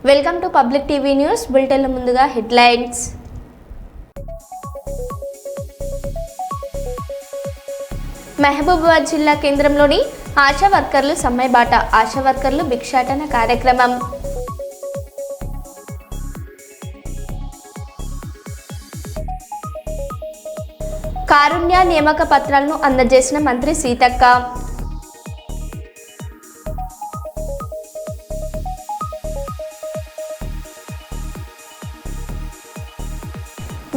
Welcome to public TV news బులెటిన్ల ముందుగా headlines. Mahabubabad జిల్లా కేంద్రంలోని ఆశా వర్కర్లు సమ్మెబాట, ఆశా వర్కర్లు భిక్షాటన కార్యక్రమం. కారుణ్య నియామక పత్రాలను అందజేసిన మంత్రి సీతక్క.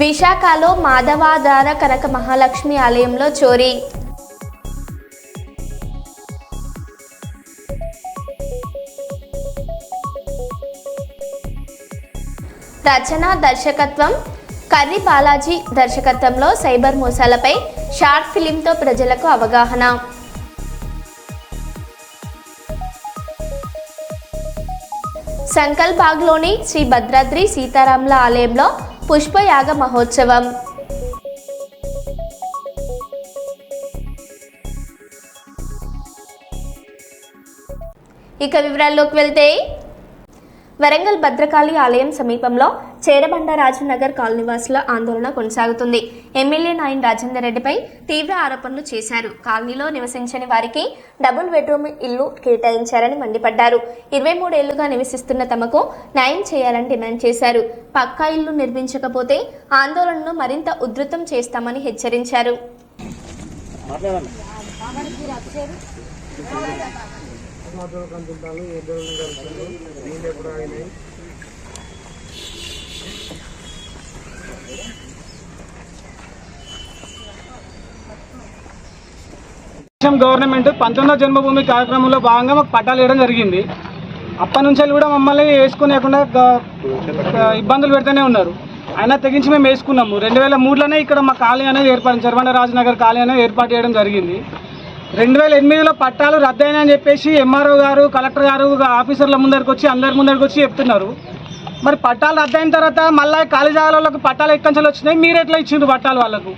విశాఖలో మాధవాధార కనక మహాలక్ష్మి ఆలయంలో చోరీ. రచన దర్శకత్వం కర్రి బాలాజీ దర్శకత్వంలో సైబర్ మోసాలపై షార్ట్ ఫిలింతో ప్రజలకు అవగాహన. సంకల్బాగ్లోని శ్రీ భద్రాద్రి సీతారాముల ఆలయంలో పుష్పయాగ మహోత్సవం. ఇక వివరాల్లోకి వెళ్తే, వరంగల్ భద్రకాళి ఆలయం సమీపంలో చేరబండరాజు నగర్ కాలనీవాసుల ఆందోళన కొనసాగుతుంది. ఎమ్మెల్యే నాయన్ రాజేందర్ రెడ్డిపై తీవ్ర ఆరోపణలు చేశారు. కాలనీలో నివసించని వారికి డబుల్ బెడ్రూమ్ ఇల్లు కేటాయించారని మండిపడ్డారు. 23 ఏళ్లుగా నివసిస్తున్న తమకు న్యాయం చేయాలని డిమాండ్ చేశారు. పక్కా ఇల్లు నిర్మించకపోతే ఆందోళనను మరింత ఉధృతం చేస్తామని హెచ్చరించారు. గవర్నమెంట్ 19వ జన్మభూమి కార్యక్రమంలో భాగంగా మాకు పట్టాలు వేయడం జరిగింది. అప్పటి నుంచి కూడా మమ్మల్ని వేసుకునేకుండా ఇబ్బందులు పెడుతూనే ఉన్నారు. అయినా తెగించి మేము వేసుకున్నాము. 2003లోనే ఇక్కడ మా కాలనీ అనేది ఏర్పాటు, చేరబండరాజు నగర్ కాలనీ అనేది ఏర్పాటు చేయడం జరిగింది. 2008లో పట్టాలు రద్దయినాయని చెప్పేసి ఎంఆర్ఓ గారు, కలెక్టర్ గారు ఆఫీసర్ల ముందరికి వచ్చి అందరి ముందరికి వచ్చి చెప్తున్నారు. మరి పట్టాలు రద్దయిన తర్వాత మళ్ళీ ఖాళీ జాగాలకు పట్టాలు ఎక్కడి వచ్చినాయి, మీరు ఎట్లా ఇచ్చిండ్రు పట్టాలు? వాళ్ళకు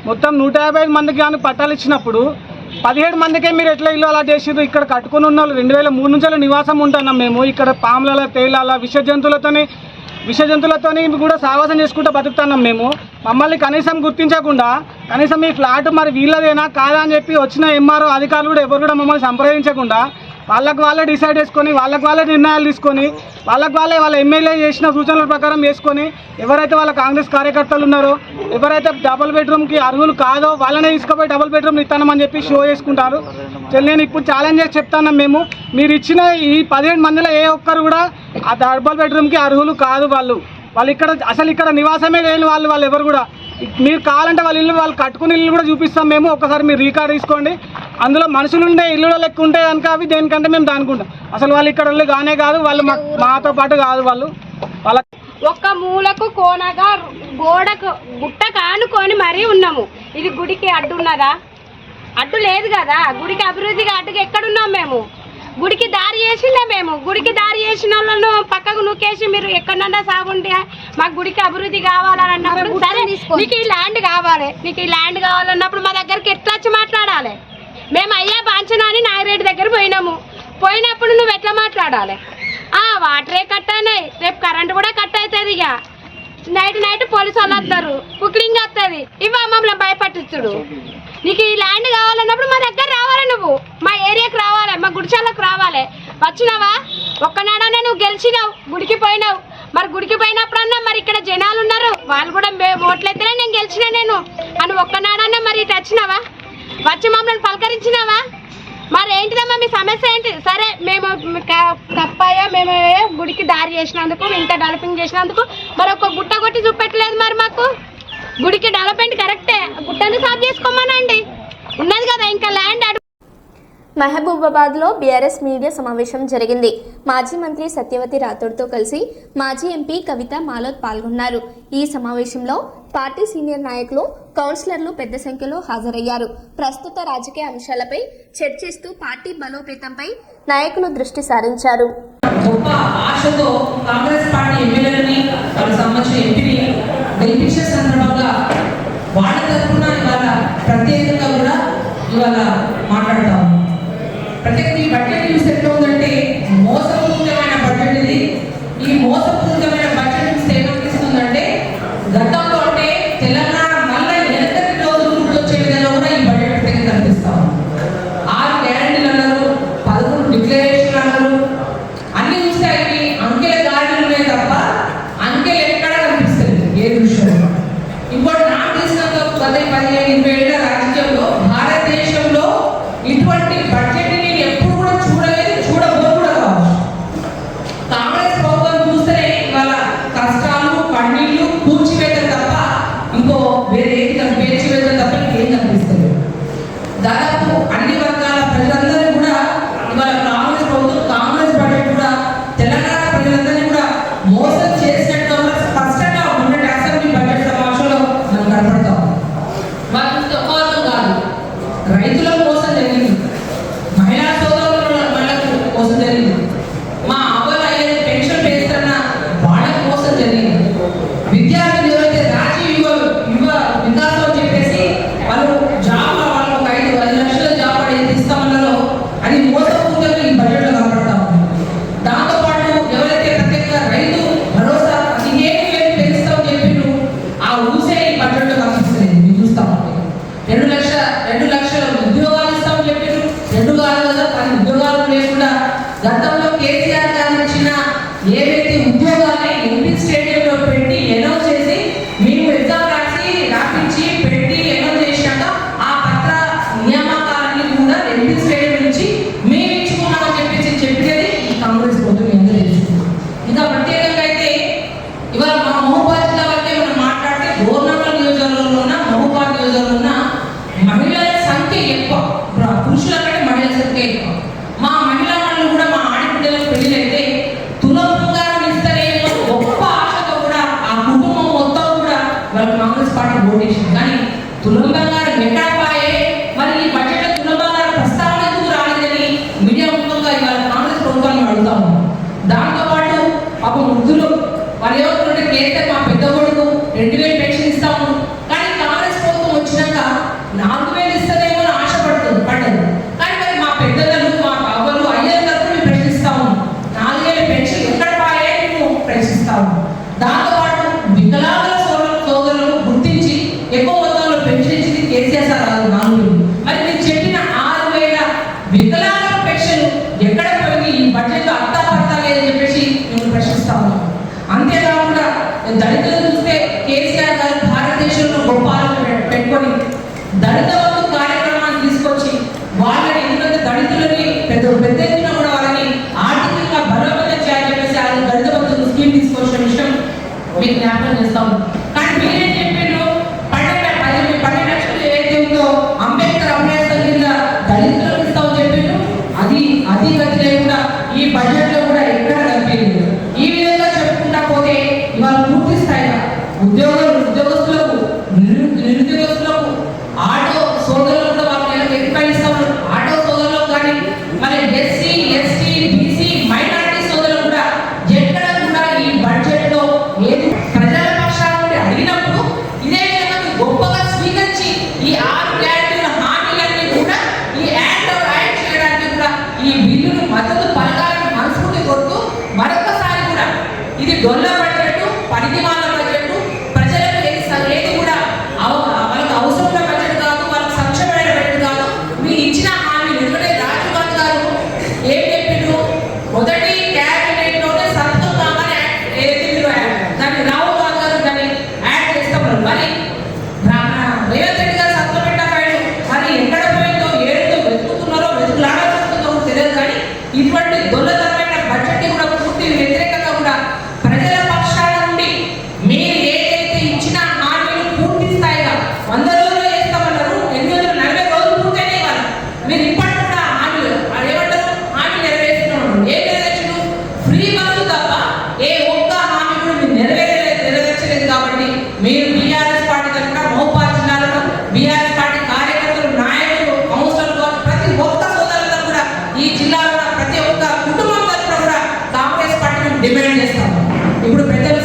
మొత్తం 155 మందికి కానీ పట్టాలు ఇచ్చినప్పుడు 17 మందికే మీరు ఎట్లా ఇల్లు అలా చేసిర్రు? ఇక్కడ కట్టుకుని ఉన్న వాళ్ళు 2003 నుంచి నివాసం ఉంటున్నాం మేము. ఇక్కడ పాముల, తేలాల, విష జంతువులతోని కూడా సావాసం చేసుకుంటూ బతుకుతున్నాం మేము. మమ్మల్ని కనీసం గుర్తించకుండా కనీసం ఈ ఫ్లాట్ మరి వీళ్ళదేనా కాదా అని చెప్పి వచ్చిన ఎంఆర్ఓ అధికారులు కూడా ఎవరు కూడా మమ్మల్ని సంప్రదించకుండా వాళ్ళకు వాళ్ళే డిసైడ్ చేసుకొని, వాళ్ళకు వాళ్ళే నిర్ణయాలు తీసుకొని, వాళ్ళకు వాళ్ళ ఎమ్మెల్యే చేసిన సూచనల ప్రకారం చేసుకొని, ఎవరైతే వాళ్ళ కాంగ్రెస్ కార్యకర్తలు ఉన్నారో, ఎవరైతే డబుల్ బెడ్రూమ్కి అర్హులు కాదో వాళ్ళనే తీసుకుపోయి డబుల్ బెడ్రూమ్ ఇస్తానమని చెప్పి షో చేసుకుంటారు. నేను ఇప్పుడు ఛాలెంజ్ చేసి చెప్తాను, మీరు ఇచ్చిన ఈ 17 మందిలో ఏ ఒక్కరు కూడా ఆ డబుల్ బెడ్రూమ్కి అర్హులు కాదు. వాళ్ళు ఇక్కడ అసలు ఇక్కడ నివాసమే లేని వాళ్ళు ఎవరు కూడా. మీరు కావాలంటే వాళ్ళ ఇల్లు, వాళ్ళు కట్టుకుని ఇల్లు కూడా చూపిస్తాం మేము. ఒకసారి మీరు రికార్డ్ తీసుకోండి. అందులో మనుషులు ఉండే ఇల్లు లెక్క ఉంటే కనుక అవి దేనికంటే మేము దానుకుంటాం. అసలు వాళ్ళు ఇక్కడ వాళ్ళు కానే కాదు, వాళ్ళు మాతో పాటు కాదు. వాళ్ళ ఒక్క మూలకు కోనగా గోడకు గుట్ట కానుకొని మరీ ఉన్నాము. ఇది గుడికి అడ్డు ఉన్నదా? అడ్డు లేదు కదా. గుడికి అభివృద్ధిగా అడ్డుగా ఎక్కడున్నాం మేము? గుడికి దారి చేసిండే మేము. గుడికి దారి చేసిన వాళ్ళను పక్కకు నూకేసి మీరు ఎక్కడన్నా సాగుంటే మాకు గుడికి అభివృద్ధి కావాలని అన్నప్పుడు, సరే నీకు ఈ ల్యాండ్ కావాలి, నీకు ఈ ల్యాండ్ కావాలన్నప్పుడు మా దగ్గరికి ఎట్లా వచ్చి మాట్లాడాలి? మేము అయ్యా బాంచనా అని నాగిరెడ్డి దగ్గర పోయినప్పుడు నువ్వు ఎట్లా మాట్లాడాలి? వాటరే కట్ అయినాయి, రేపు కరెంట్ కూడా కట్ అవుతుంది. ఇక నైట్ పోలీసు వాళ్ళు వస్తారు, కుక్లింగ్ వస్తుంది. ఇవా మమ్మల్ని భయపట్టించుడు. నీకు ఈ ల్యాండ్ కావాలన్నప్పుడు మా దగ్గర రావాలి, నువ్వు మా ఏరియాకి రావాలి, మా గుడిచాలకు రావాలి. వచ్చినావా? ఒక్కనాడనే నువ్వు గెలిచినావు, గుడికి పోయినావు. మరి గుడికి పోయినప్పుడన్నా మరి ఇక్కడ జనాలు ఉన్నారు, వాళ్ళు కూడా ఓట్లయితేనే నేను గెలిచినా అని ఒక్కనాడన్నా మరి ఇటు వచ్చినావా? వచ్చి మమ్మల్ని పలకరించినావా? మరి ఏంటిదమ్మా మీ సమస్య ఏంటి? సరే మేము తప్పయ్యా, మేము గుడికి దారి చేసినందుకు, ఇంత డెవలపింగ్ చేసినందుకు మరి ఒక గుట్ట కొట్టి చూపెట్టలేదు. మరి మాకు గుడికి డెవలప్మెంట్ కరెక్టే, గుట్టని సాఫ్ చేసుకోమనండి. ఉన్నది కదా ఇంకా ల్యాండ్. మహబూబాబాద్లో బీఆర్ఎస్ మీడియా సమావేశం జరిగింది. మాజీ మంత్రి సత్యవతి రాథోడ్తో కలిసి మాజీ ఎంపీ కవిత మాలోత్ పాల్గొన్నారు. ఈ సమావేశంలో పార్టీ సీనియర్ నాయకులు, కౌన్సిలర్లు పెద్ద సంఖ్యలో హాజరయ్యారు. ప్రస్తుత రాజకీయ అంశాలపై చర్చిస్తూ పార్టీ బలోపేతంపై నాయకులు దృష్టి సారించారు. ప్రత్యేక ఈ బడ్జెట్ చూసి ఎట్లా ఉందంటే మోసపూరితమైన బడ్జెట్ ఇది. ఈ మోసపూరితమైన బడ్జెట్ ఇస్తే ఏమనిపిస్తుందంటే గతంలో అంటే తెలంగాణ మళ్ళీ వెనకటి రోజులు గుర్తొచ్చే విధంగా కూడా ఈ బడ్జెట్ దగ్గర కనిపిస్తాం. 6 గ్యారెంటీలు అన్నారు, 11 డిక్లరేషన్లు అన్నారు. అన్ని చూస్తే అవి అంకెల గాడిలు ఉన్నాయి తప్ప అంకెలు ఎక్కడా కనిపిస్తుంది ఏ విషయంలో. ఇప్పుడు నాకు తెలిసినంత 10-15-20 ఏళ్ల రాజకీయంలో భారతదేశంలో ఇటువంటి బడ్జెట్ నేను ఎప్పుడు కూడా చూడలేదు, చూడబోదు కూడా కావచ్చు. కాంగ్రెస్ ప్రభుత్వం చూస్తేనే ఇవాళ కష్టాలు, కన్నీళ్లు, కూర్చివేతలు తప్ప ఇంకో వేరే ఏది పేర్చివేతలు తప్ప ఇంకేం కనిపిస్తుంది. దాదాపు అన్ని వర్గాల ప్రజలందరూ కూడా ఇవాళ కాంగ్రెస్ ప్రభుత్వం, కాంగ్రెస్ బడ్జెట్ కూడా తెలంగాణ ప్రజలందరినీ కూడా మోసం చేసినట్టు స్పష్టంగా ఉన్నట్టు అసెంబ్లీ బడ్జెట్ సమావేశంలో మనం కనపడతాం. వాళ్ళు తక్కువ కాదు, రైతులకు మోసం జరిగింది, మహిళా సోదరులకు మోసం జరిగింది, మా అవ్వలు అయ్యేది పెన్షన్ పేస్తున్న వాళ్ళకి మోసం జరిగింది, విద్యార్థులు ఎవరైతే రాజీవ్ యువ వికాసం అని చెప్పేసి వాళ్ళు జాబ్ వాళ్ళకు ఒక 5 లక్షల జాబ్ అనేది ఇస్తామన్నారో అది మోసపూరితంగా ఈ బడ్జెట్లో కనపడతా ఉంది. దాంతోపాటు ఎవరైతే ప్రత్యేకంగా రైతు భరోసా 15,000 పెంచుతామని చెప్పిండ్రు ఆ ఊసే ఈ బడ్జెట్లో కనిపిస్తుంది. మీరు చూస్తా ఉంటే 2 లక్షల ఉద్యోగాలు ఇస్తామని చెప్పిండ్రు. 2 కాదు కదా, 10 ఉద్యోగాలు లేకుండా గతంలో కేసీఆర్ గారు ఇచ్చిన ఏవైతే ఉద్యోగాలని ఎంపీ స్టేడియంలో పెట్టి అనౌన్స్ చేసి మేము ఎగ్జామ్ రాపించి పెట్టి అనౌన్స్ చేసినాక ఆ పత్ర నియామకాలన్నీ కూడా ఎంపీ స్టేడియం నుంచి మేము ఇచ్చుకున్నామని చెప్పేది ఈ కాంగ్రెస్ ప్రభుత్వం ఎందుకు తెలుసుకుంది. ఇంకా ప్రత్యేకంగా అయితే ఇవాళ మా మహబూబాద్ జిల్లా వరకే మనం మాట్లాడితే గోర్నగల్ నియోజకవర్గంలో ఉన్న మహబూబాద్ నియోజకవర్గంలో ఉన్న మహిళల సంఖ్య ఎక్కువ, పురుషుల కంటే మహిళల సంఖ్య ఎక్కువ. మా మహిళా మనులు కూడా మా ఆడబిడ్డలకు పెళ్ళైతే తులం బంగారం ఇస్తారేమో గొప్ప ఆశతో కూడా ఆ కుటుంబం మొత్తం కూడా వాళ్ళ కాంగ్రెస్ పార్టీ ఓటేసింది. కానీ తులం బంగారం ఎక్కడ పాయే, మరి ఈ బడ్జెట్లో తులం బంగారం ప్రస్తావన ఎందుకు రాలేదని మీడియా ముఖంగా ఇవాళ కాంగ్రెస్ ప్రభుత్వాన్ని అడుగుతా ఉన్నాం. దాంతోపాటు పాపం వృద్ధులు వాళ్ళు ఏమవుతుంటే కేసీఆర్ మా పెద్ద కొడుకు 2,000 పెన్షన్ ఇస్తాము, కానీ కాంగ్రెస్ ప్రభుత్వం వచ్చినాక 4,000 ఇస్తుందేమో అని ఆశపడుతుంది పడ్డది. కానీ మరి మా పెద్దలు, మా అవ్వలు, అయ్యల తరఫున మేము ప్రశ్నిస్తాము, 4,000 పెన్షన్ ఎక్కడ పాయే మేము ప్రశ్నిస్తాము. దాంతోపాటు వికలాంగుల సోదరులను గుర్తించి ఎక్కువ మొత్తంలో పెన్షన్ ఇచ్చింది కేసీఆర్ సార్ 4,000. మరి మీరు చెప్పిన 6,000 వికలాంగుల పెన్షన్ ఎక్కడ పోయి ఈ బడ్జెట్లో అత్తా పడతా లేదని చెప్పేసి మేము ప్రశ్నిస్తా ఉన్నాం. అంతేకాకుండా దళితులు చూస్తే కేసీఆర్ గారు భారతదేశంలో గొప్ప ఆలోచన పెట్టుకొని దళిత బంధు కార్యక్రమాన్ని తీసుకొచ్చి వాళ్ళని ఎందుకంటే దళితులని పెద్ద ఎత్తున కూడా వాళ్ళని ఆర్థికంగా బలోపేతం చేయాలని చెప్పేసి ఆయన దళిత బంధు స్కీమ్ తీసుకొచ్చిన విషయం మీకు జ్ఞాపకం చేస్తాం. కానీ మీరేం చెప్పారు, 12 లక్షలు ఏదైతే ఉందో అంబేద్కర్ అభ్యాసం కింద దళితులకు ఇస్తామని చెప్పారు. అది గతి లేకుండా ఈ బడ్జెట్లో కూడా ఎక్కడ కనిపించలేదు. ఈ విధంగా చెప్పుకుంటా పోతే ఇవాళ పూర్తి స్థాయిగా ఉద్యోగస్తులకు, నిరుద్యోగస్తులకు, ఆటో సోదరులకు కూడా వాళ్ళు నెలకు రూపాయలు ఇస్తామన్నారు. ఆటో సోదరులకు కానీ మరి ఎస్సీ, ఎస్టీ, బీసీ, మైనారిటీ సోదరులు కూడా ఎక్కడ కూడా ఈ బడ్జెట్లో ఏది ప్రజల పక్షాల నుండి అడిగినప్పుడు ఇదే విధంగా గొప్పగా స్వీకరించి ఈ 6 గ్యారెంటీల హామీలన్నీ కూడా ఈ యాడ్ చేయడానికి కూడా ఈ బిల్లును మద్దతు పలకాలని మనస్ఫూర్తి కోరుతూ మరొకసారి కూడా ఇది డొల్ల బడ్జెట్, పరిధిమాల బడ్జెట్, ప్రజలకు ఏది కూడా వాళ్ళకి అవసరమైన బడ్జెట్ కాదు, వాళ్ళకి సంక్షేమమైన బడ్జెట్ కాదు. మీరు ఇచ్చిన హామీలు ఎందుకంటే రాజీవ్ గాంధీ గారు ఏం చెప్పిండ్రు, మొదటి క్యాబినెట్లోనే సంతకం కాగానే ఏదైతే మీరు దాన్ని రాహుల్ గాంధీ గారు దాన్ని యాడ్ చేస్తామన్నారు. మరి రేవంత్ రెడ్డి గారు సంతకం పెట్టారు. మరి ఎక్కడ పోయిందో ఏడుతో వెతుకుతున్నారో వెతుకులాడాల్సిందో తెలియదు. కానీ ఇటువంటి దొల్లతరమైన బడ్జెట్ కూడా పూర్తి వ్యతిరేకంగా కూడా ప్రజల పక్షాల నుండి మీరు ఏదైతే ఇచ్చిన హామీలు పూర్తి స్థాయిగా 100 రోజుల్లో చేస్తామన్నారు. 840 రోజులు పూర్తయినా ఇవ్వాలి. మీరు ఇప్పటి కూడా హామీలు ఏమంటారు, హామీ నెరవేరుస్తున్నాం. ఏం నెరవేర్చు, ఫ్రీ బస్సు తప్ప ఏ ఒక్క హామీ కూడా మీరు నెరవేర్చలేదు. కాబట్టి మీరు బీఆర్ఎస్ పార్టీ తరఫున మహబూబాద్ జిల్లాలో బీఆర్ఎస్ పార్టీ కార్యకర్తలు, నాయకులు, కౌన్సిలర్లు, ప్రతి ఒక్క సోదరులతో కూడా ఈ జిల్లాలో ప్రతి ఒక్క కుటుంబం తరఫున కూడా కాంగ్రెస్ పార్టీని డిమాండ్ చేస్తాము. ఇప్పుడు పెద్దలు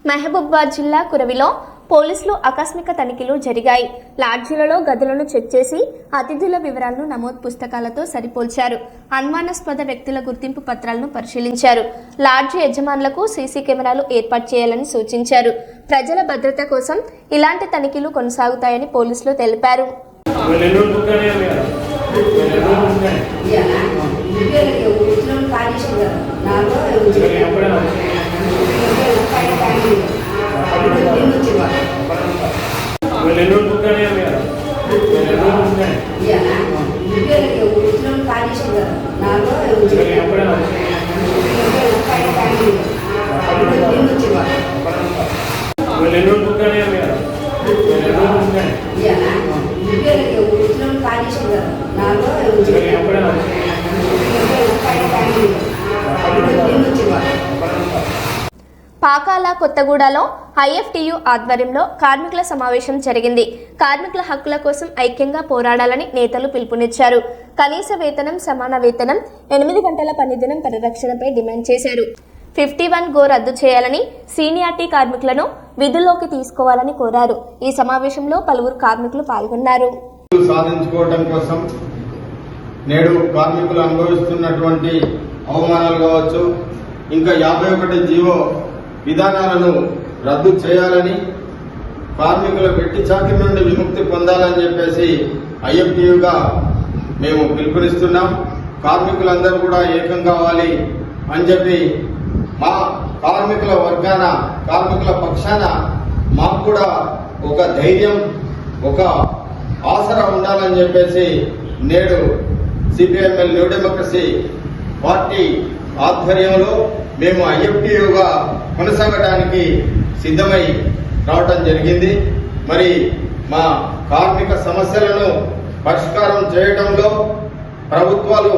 మహబూబాబాద్ జిల్లా కురవిలో పోలీసులు ఆకస్మిక తనిఖీలు జరిగాయి. లాడ్జీలలో గదులను చెక్ చేసి అతిథుల వివరాలను నమోదు పుస్తకాలతో సరిపోల్చారు. అనుమానాస్పద వ్యక్తుల గుర్తింపు పత్రాలను పరిశీలించారు. లాడ్జీ యజమానులకు సీసీ కెమెరాలు ఏర్పాటు చేయాలని సూచించారు. ప్రజల భద్రత కోసం ఇలాంటి తనిఖీలు కొనసాగుతాయని పోలీసులు తెలిపారు. పాకాల కొత్తగూడలో ఐఎఫ్టియు ఆధ్వర్యంలో కార్మికుల సమావేశం జరిగింది. కార్మికుల హక్కుల కోసం ఐక్యంగా పోరాడాలని నేతలు పిలుపునిచ్చారు. కనీస వేతనం, సమాన వేతనం, 8 గంటల పనిదినం పరిరక్షణపై డిమాండ్ చేశారు. 51 గో రద్దు చేయాలని, సీనియారిటీ కార్మికులను విధుల్లోకి తీసుకోవాలని కోరారు. ఈ సమావేశంలో పలువురు కార్మికులు పాల్గొన్నారు. సాధించుకోవడం కోసం నేడు కార్మికులు అనుభవిస్తున్నటువంటి అవమానాలు కావచ్చు, ఇంకా 51 జీవో విధానాలను రద్దు చేయాలని, కార్మికుల వెట్టి చాకిరి నుండి విముక్తి పొందాలని చెప్పేసి ఐఎఫ్టియుగా మేము పిలుపునిస్తున్నాం. కార్మికులందరూ కూడా ఏకం కావాలి అని చెప్పి మా కార్మికుల వర్గాన, కార్మికుల పక్షాన మాకు కూడా ఒక ధైర్యం, ఒక ఆసరా ఉండాలని చెప్పేసి నేడు సిపిఎంఎల్ న్యూ డెమోక్రసీ పార్టీ ఆధ్వర్యంలో మేము ఐఎఫ్టియుగా కొనసాగడానికి సిద్ధమై రావటం జరిగింది. మరి మా కార్మిక సమస్యలను పరిష్కారం చేయడంలో ప్రభుత్వాలు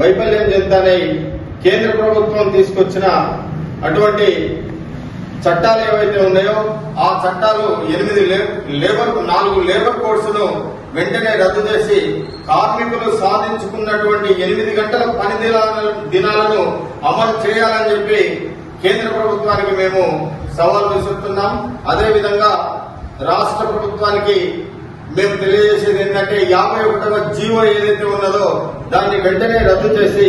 వైఫల్యం చెందుతాయి. కేంద్ర ప్రభుత్వం తీసుకొచ్చిన అటువంటి చట్టాలు ఏవైతే ఉన్నాయో ఆ చట్టాలు 4 లేబర్ కోడ్స్ను వెంటనే రద్దు చేసి కార్మికులు సాధించుకున్నటువంటి 8 గంటల పని దినాలను అమలు చేయాలని చెప్పి కేంద్ర ప్రభుత్వానికి మేము సవాల్ విసురుతున్నాం. అదేవిధంగా రాష్ట్ర ప్రభుత్వానికి మేము తెలియజేసేది ఏంటంటే 51వ జీవో ఏదైతే ఉన్నదో దాన్ని వెంటనే రద్దు చేసి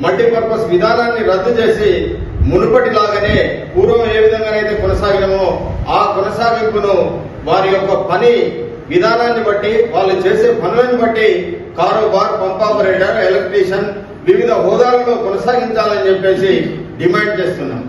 మల్టీపర్పస్ విధానాన్ని రద్దు చేసి మునుపటిలాగానే పూర్వం ఏ విధంగానైతే కొనసాగినామో ఆ కొనసాగింపును వారి యొక్క పని విధానాన్ని బట్టి, వాళ్ళు చేసే పనులను బట్టి కారోబార్, పంప్ ఆపరేటర్, ఎలక్ట్రీషియన్ వివిధ హోదాలలో కొనసాగించాలని చెప్పేసి డిమాండ్ చేస్తున్నాం.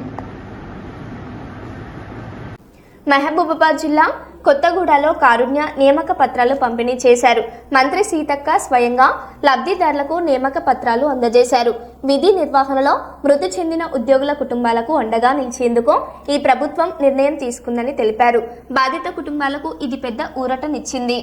మహబూబాబాద్ జిల్లా కొత్తగూడలో కారుణ్య నియామక పత్రాలు పంపిణీ చేశారు. మంత్రి సీతక్క స్వయంగా లబ్ధిదారులకు నియామక పత్రాలు అందజేశారు. విధి నిర్వహణలో మృతి చెందిన ఉద్యోగుల కుటుంబాలకు అండగా నిలిచేందుకు ఈ ప్రభుత్వం నిర్ణయం తీసుకుందని తెలిపారు. బాధిత కుటుంబాలకు ఇది పెద్ద ఊరటనిచ్చింది.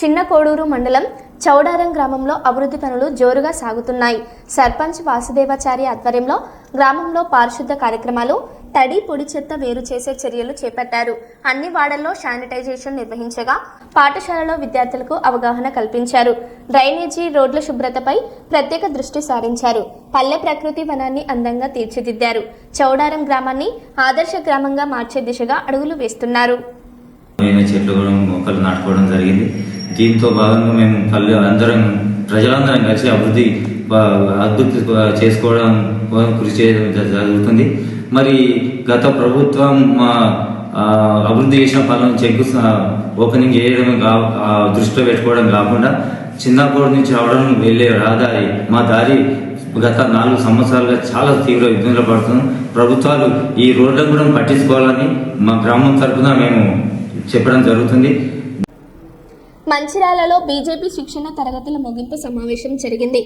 చిన్న కోడూరు మండలం చౌడారం గ్రామంలో అభివృద్ధి పనులు జోరుగా సాగుతున్నాయి. సర్పంచ్ వాసుదేవాచారి ఆధ్వర్యంలో గ్రామంలో పారిశుద్ధ కార్యక్రమాలు, తడి పొడి చెత్త వేరు చేసే చర్యలు చేపట్టారు. అన్ని వార్డుల్లో శానిటైజేషన్ నిర్వహించగా పాఠశాలలో విద్యార్థులకు అవగాహన కల్పించారు. డ్రైనేజీ, రోడ్ల శుభ్రతపై ప్రత్యేక దృష్టి సారించారు. పల్లె ప్రకృతి వనాన్ని అందంగా తీర్చిదిద్దారు. చౌడారం గ్రామాన్ని ఆదర్శ గ్రామంగా మార్చే దిశగా అడుగులు వేస్తున్నారు. చెట్లు కూడా మొక్కలు నాటుకోవడం జరిగింది. దీంతో భాగంగా మేము ప్రజలందరం కలిసి అభివృద్ధి చేసుకోవడం కృషి చేయడం జరుగుతుంది. మరి గత ప్రభుత్వం అభివృద్ధి చేసిన పనులను ఓపెనింగ్ చేయడమే దృష్టిలో పెట్టుకోవడం కాకుండా చిన్నప్పటి నుంచి రావడం వెళ్ళే రహదారి, మా దారి గత 4 సంవత్సరాలుగా చాలా తీవ్ర ఇబ్బందులు పడుతున్నాం. ప్రభుత్వాలు ఈ రోడ్లను కూడా పట్టించుకోవాలని మా గ్రామం తరఫున మేము చెప్పడం జరుగుతుంది. మంచిర్యాలలో బీజేపీ శిక్షణ తరగతుల ముగింపు సమావేశం జరిగింది.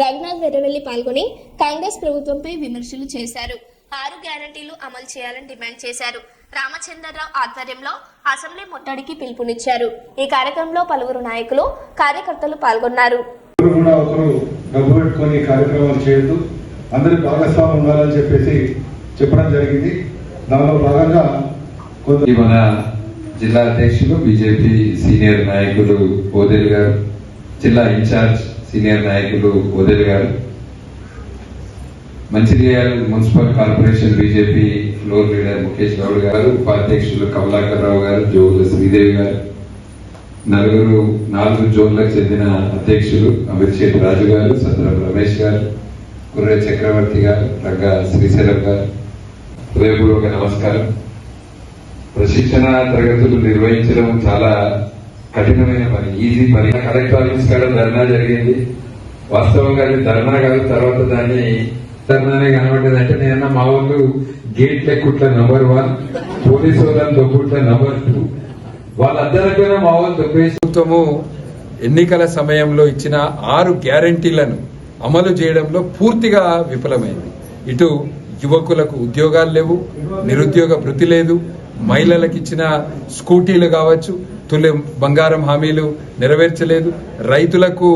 రఘునాథ్ వెర్రవెల్లి పాల్గొని కాంగ్రెస్ ప్రభుత్వంపై విమర్శలు చేశారు. 6 గ్యారంటీలు అమలు చేయాలని డిమాండ్ చేశారు. రామచంద్రరావు ఆధ్వర్యంలో అసెంబ్లీ ముట్టడికి పిలుపునిచ్చారు. ఈ కార్యక్రమంలో పలువురు నాయకులు, కార్యకర్తలు పాల్గొన్నారు. డబ్బు పెట్టుకొని కార్యక్రమాలు చేయొద్దు, అందరి భాగస్వామ్యం ఉండాలని చెప్పేసి చెప్పడం జరిగింది. దానిలో భాగంగా మన జిల్లా అధ్యక్షులు బీజేపీ సీనియర్ నాయకులు ఓదెల్ గారు, జిల్లా ఇన్ఛార్జ్ సీనియర్ నాయకులు ఓదెల్ గారు, Mancherial municipal corporation BJP floor leader Mukesh Goud గారు, ఉపాధ్యక్షులు కమలాకర్ రావు గారు, జోగుల శ్రీదేవి గారు, 4 జోన్లకు చెందిన అధ్యక్షులు అభిషేక్ రాజు గారు, సత్రం రమేష్ గారు, కుర్రె చక్రవర్తి గారు, రంగా శ్రీశైలం గారు, హృదయపూర్వక నమస్కారం. ప్రశిక్షణ తరగతులు నిర్వహించడం చాలా కఠినమైన పని, ఈజీ పని. కలెక్టర్ ఆఫీస్ కాడ ధర్నా జరిగింది. వాస్తవంగా అది ధర్నా కాదు, తర్వాత దాన్ని ధర్నానే కనబడ్డది. అంటే నేను మా వాళ్ళు గేట్ లెక్కుట్ల నంబర్ 1, పోలీసు వాళ్ళని దొబ్బుట్ల నంబర్ 2, వాళ్ళందరికైనా మా వాళ్ళు దొబ్బేసి. ప్రభుత్వము ఎన్నికల సమయంలో ఇచ్చిన 6 గ్యారంటీలను అమలు చేయడంలో పూర్తిగా విఫలమైంది. ఇటు యువకులకు ఉద్యోగాలు లేవు, నిరుద్యోగ భృతి లేదు, మహిళలకు ఇచ్చిన స్కూటీలు కావచ్చు, బంగారం హామీలు నెరవేర్చలేదు, రైతులకు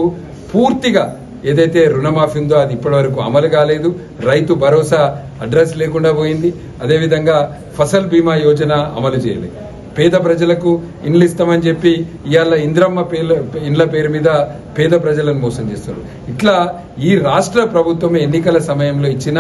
పూర్తిగా ఏదైతే రుణమాఫీ ఉందో అది ఇప్పటివరకు అమలు కాలేదు, రైతు భరోసా అడ్రస్ లేకుండా పోయింది, అదేవిధంగా ఫసల్ బీమా యోజన అమలు చేయలేదు. పేద ప్రజలకు ఇండ్లు ఇస్తామని చెప్పి ఇవాళ ఇంద్రమ్మ ఇండ్ల పేరు మీద పేద ప్రజలను మోసం చేస్తారు. ఇట్లా ఈ రాష్ట్ర ప్రభుత్వం ఎన్నికల సమయంలో ఇచ్చిన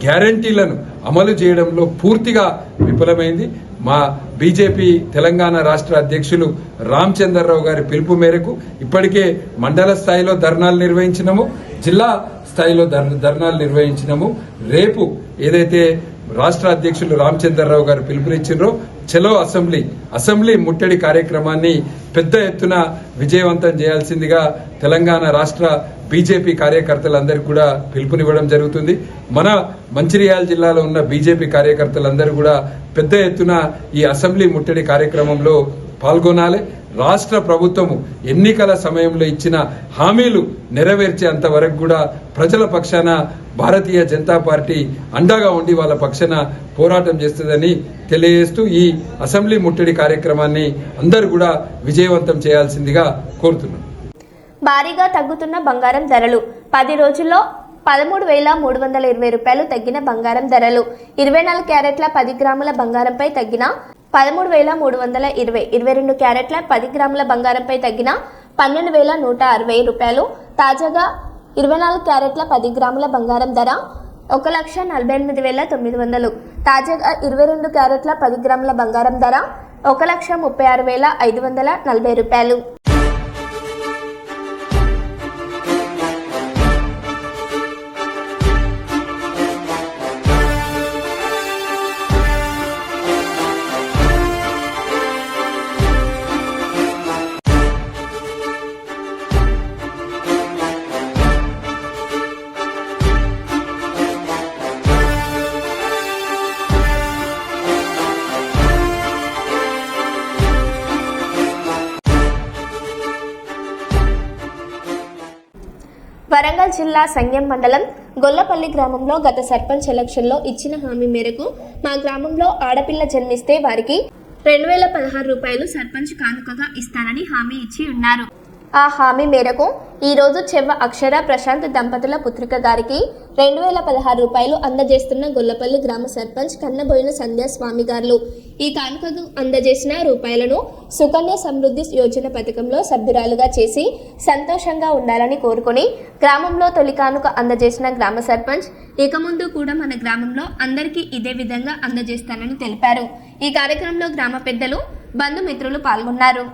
గ్యారంటీలను అమలు చేయడంలో పూర్తిగా విఫలమైంది. మా బీజేపీ తెలంగాణ రాష్ట్ర అధ్యక్షులు రామచంద్రరావు గారి పిలుపు మేరకు ఇప్పటికే మండల స్థాయిలో ధర్నాలు నిర్వహించినాము, జిల్లా స్థాయిలో ధర్నాలు నిర్వహించినాము. రేపు ఏదైతే రాష్ట్ర అధ్యక్షులు రామచంద్రరావు గారు పిలుపునిచ్చిండ్రో చలో అసెంబ్లీ ముట్టడి కార్యక్రమాన్ని పెద్ద ఎత్తున విజయవంతం చేయాల్సిందిగా తెలంగాణ రాష్ట్ర బీజేపీ కార్యకర్తలందరికీ కూడా పిలుపునివ్వడం జరుగుతుంది. మన మంచిర్యాల జిల్లాలో ఉన్న బీజేపీ కార్యకర్తలందరూ కూడా పెద్ద ఎత్తున ఈ అసెంబ్లీ ముట్టడి కార్యక్రమంలో పాల్గొనాలి. రాష్ట్ర ప్రభుత్వము ఎన్నికల సమయంలో ఇచ్చిన హామీలు నెరవేర్చేంత వరకు కూడా ప్రజల పక్షాన భారతీయ జనతా పార్టీ అండగా ఉండి వాళ్ళ పక్షాన పోరాటం చేస్తుందని తెలియజేస్తూ ఈ అసెంబ్లీ ముట్టడి కార్యక్రమాన్ని అందరూ కూడా విజయవంతం చేయాల్సిందిగా కోరుతున్నాం. భారీగా తగ్గుతున్న బంగారం ధరలు. 10 రోజుల్లో 13,320 రూపాయలు తగ్గిన బంగారం ధరలు. 24 క్యారెట్ల 10 గ్రాముల బంగారంపై తగ్గిన 13,320, 22 క్యారెట్ల 10 గ్రాముల బంగారంపై తగ్గిన 12,160 రూపాయలు. తాజాగా 24 క్యారెట్ల 10 గ్రాముల బంగారం ధర 1,48,900. తాజాగా 22 క్యారెట్ల 10 గ్రాముల బంగారం ధర 1,36,540 రూపాయలు. వరంగల్ జిల్లా సంగెం మండలం గొల్లపల్లి గ్రామంలో గత సర్పంచ్ ఎలక్షన్లో ఇచ్చిన హామీ మేరకు మా గ్రామంలో ఆడపిల్ల జన్మిస్తే వారికి 2016 రూపాయలు సర్పంచ్ కానుకగా ఇస్తానని హామీ ఇచ్చి ఉన్నారు. ఆ హామీ మేరకు ఈరోజు చెవ్వ అక్షర ప్రశాంత్ దంపతుల పుత్రిక గారికి 2016 రూపాయలు అందజేస్తున్న గొల్లపల్లి గ్రామ సర్పంచ్ కన్నబోయిన సంధ్యాస్వామి గారు ఈ కానుకకు అందజేసిన రూపాయలను సుకన్య సమృద్ధి యోజన పథకంలో సభ్యురాలుగా చేసి సంతోషంగా ఉండాలని కోరుకొని గ్రామంలో తొలి కానుక అందజేసిన గ్రామ సర్పంచ్ ఇక ముందు కూడా మన గ్రామంలో అందరికీ ఇదే విధంగా అందజేస్తానని తెలిపారు. ఈ కార్యక్రమంలో గ్రామ పెద్దలు, బంధుమిత్రులు పాల్గొన్నారు.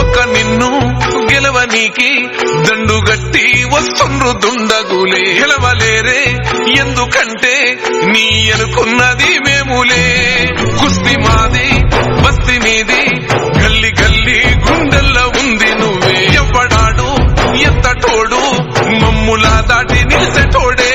ఒక్క నిన్ను గెలవనీకి దండుగట్టి వస్తుండ్రు దుండగులే గెలవలేరే ఎందుకంటే నీ అనుకున్నది మేములే కుస్తీ మాది బస్తి మీది గల్లి గల్లి గుండెల్లో ఉంది నువ్వే ఎవ్వడాడు ఎంత తోడు మమ్ములా దాటి నిలిసేటోడే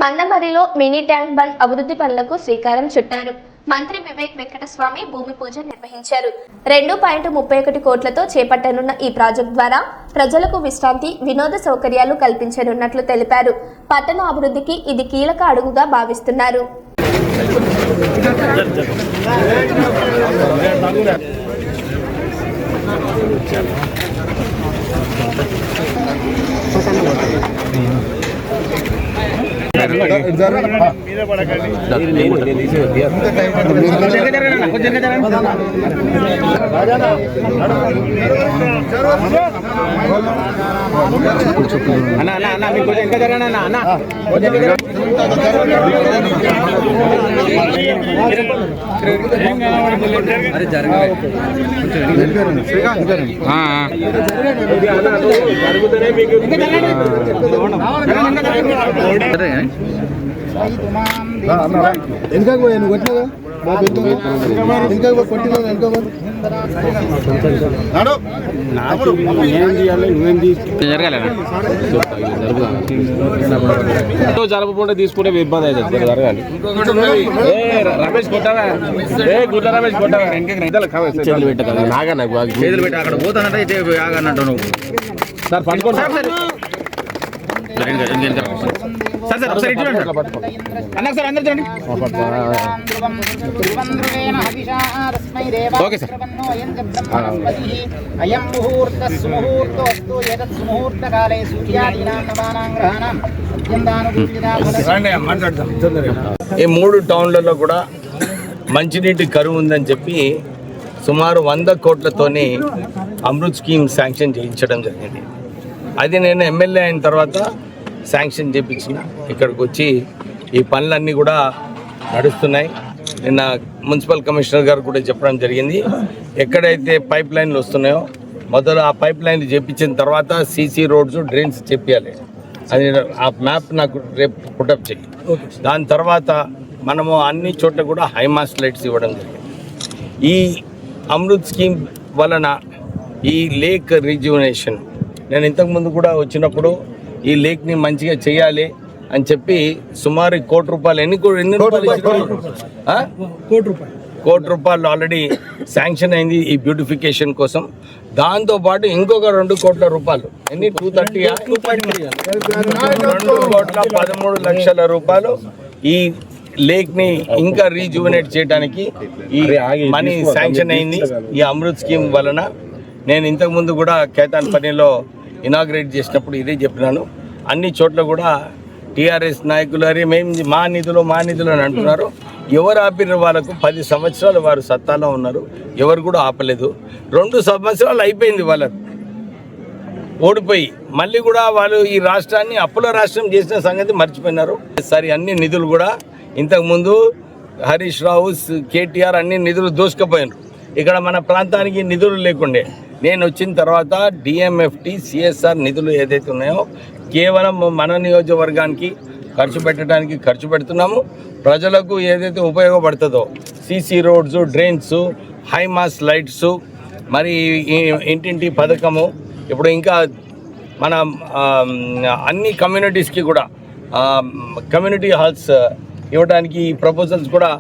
మందమరిలో మినీ ట్యాంక్ బండ్ అభివృద్ధి పనులకు శ్రీకారం చుట్టారు. మంత్రి వివేక్ వెంకటస్వామి భూమి పూజ నిర్వహించారు. 2.31 కోట్లతో చేపట్టనున్న ఈ ప్రాజెక్టు ద్వారా ప్రజలకు విశ్రాంతి, వినోద సౌకర్యాలు కల్పించనున్నట్లు తెలిపారు. పట్టణ అభివృద్ధికి ఇది కీలక అడుగుగా భావిస్తున్నారు. వెనక నువ్వు కొట్టినావా కొట్టినా జరపకుండా తీసుకుంటే ఇబ్బంది అవుతుంది జరగాలి. రమేష్ కొట్టావా గుడ్ల రమేష్ కొట్టావా చేతులు పెట్టా నాగా నాకు చేతులు పెట్టి అక్కడ పోతానంటే ఆగన్నట్టు నువ్వు సార్ పండుకోండి ఓకే సార్. ఈ 3 టౌన్లలో కూడా మంచినీటి కరువు ఉందని చెప్పి సుమారు 100 కోట్లతోని అమృత్ స్కీమ్ శాంక్షన్ చేయించడం జరిగింది. అది నేను ఎమ్మెల్యే అయిన తర్వాత శాంక్షన్ చేయించిన ఇక్కడికి వచ్చి ఈ పనులన్నీ కూడా నడుస్తున్నాయి. నిన్న మున్సిపల్ కమిషనర్ గారు కూడా చెప్పడం జరిగింది. ఎక్కడైతే పైప్ లైన్లు వస్తున్నాయో మొదలు ఆ పైప్ లైన్లు చేయించిన తర్వాత సీసీ రోడ్స్, డ్రైన్స్ చెప్పాలి. అది ఆ మ్యాప్ నాకు రేపు పుటప్ చేయి. దాని తర్వాత మనము అన్ని చోట్ల కూడా హైమాస్ట్ లైట్స్ ఇవ్వడం జరిగింది. ఈ అమృత్ స్కీమ్ వలన ఈ లేక్ రిజ్యూనేషన్, నేను ఇంతకుముందు కూడా వచ్చినప్పుడు ఈ లేక్ని మంచిగా చేయాలి అని చెప్పి సుమారు ₹1 కోటి ఎన్ని కోటి రూపాయలు ఆల్రెడీ శాంక్షన్ అయింది ఈ బ్యూటిఫికేషన్ కోసం. దాంతోపాటు ఇంకొక ₹2 కోట్ల ఎన్ని 213 రూపాయలు ఈ లేక్ని ఇంకా రీజువనేట్ చేయడానికి ఈ మనీ శాంక్షన్ అయింది ఈ అమృత్ స్కీమ్ వలన. నేను ఇంతకుముందు కూడా కేతాన్పల్లిలో ఇనాగ్రేట్ చేసినప్పుడు ఇదే చెప్పినాను. అన్ని చోట్ల కూడా టీఆర్ఎస్ నాయకులు అరే మేము మా నిధులు అని అంటున్నారు. ఎవరు ఆపిన వాళ్ళకు 10 సంవత్సరాలు వారు సత్తాలో ఉన్నారు, ఎవరు కూడా ఆపలేదు. 2 సంవత్సరాలు అయిపోయింది వాళ్ళకు ఓడిపోయి, మళ్ళీ కూడా వాళ్ళు ఈ రాష్ట్రాన్ని అప్పుల రాష్ట్రం చేసిన సంగతి మర్చిపోయినారు. సరే అన్ని నిధులు కూడా ఇంతకుముందు హరీష్ రావు, కేటీఆర్ అన్ని నిధులు దోసుకుపోయినారు. ఇక్కడ మన ప్రాంతానికి నిధులు లేకుండే. నేను వచ్చిన తర్వాత డిఎంఎఫ్టి, సిఎస్ఆర్ నిధులు ఏదైతే ఉన్నాయో కేవలం మన నియోజకవర్గానికి ఖర్చు పెడుతున్నాము. ప్రజలకు ఏదైతే ఉపయోగపడుతుందో CC roads, drains, Hyma's lights, మరి ఇంటింటి పథకము ఇప్పుడు ఇంకా మన అన్ని కమ్యూనిటీస్కి కూడా కమ్యూనిటీ హాల్స్ ఇవ్వడానికి ప్రపోజల్స్ కూడా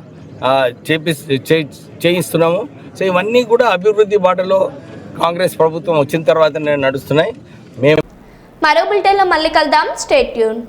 చేయిస్తున్నాము. సో ఇవన్నీ కూడా అభివృద్ధి బాటలో కాంగ్రెస్ ప్రభుత్వం వచ్చిన తర్వాత నడుస్తున్నాయి. మరో బులెటిన్లో మళ్ళీ కలుద్దాం. Stay tune.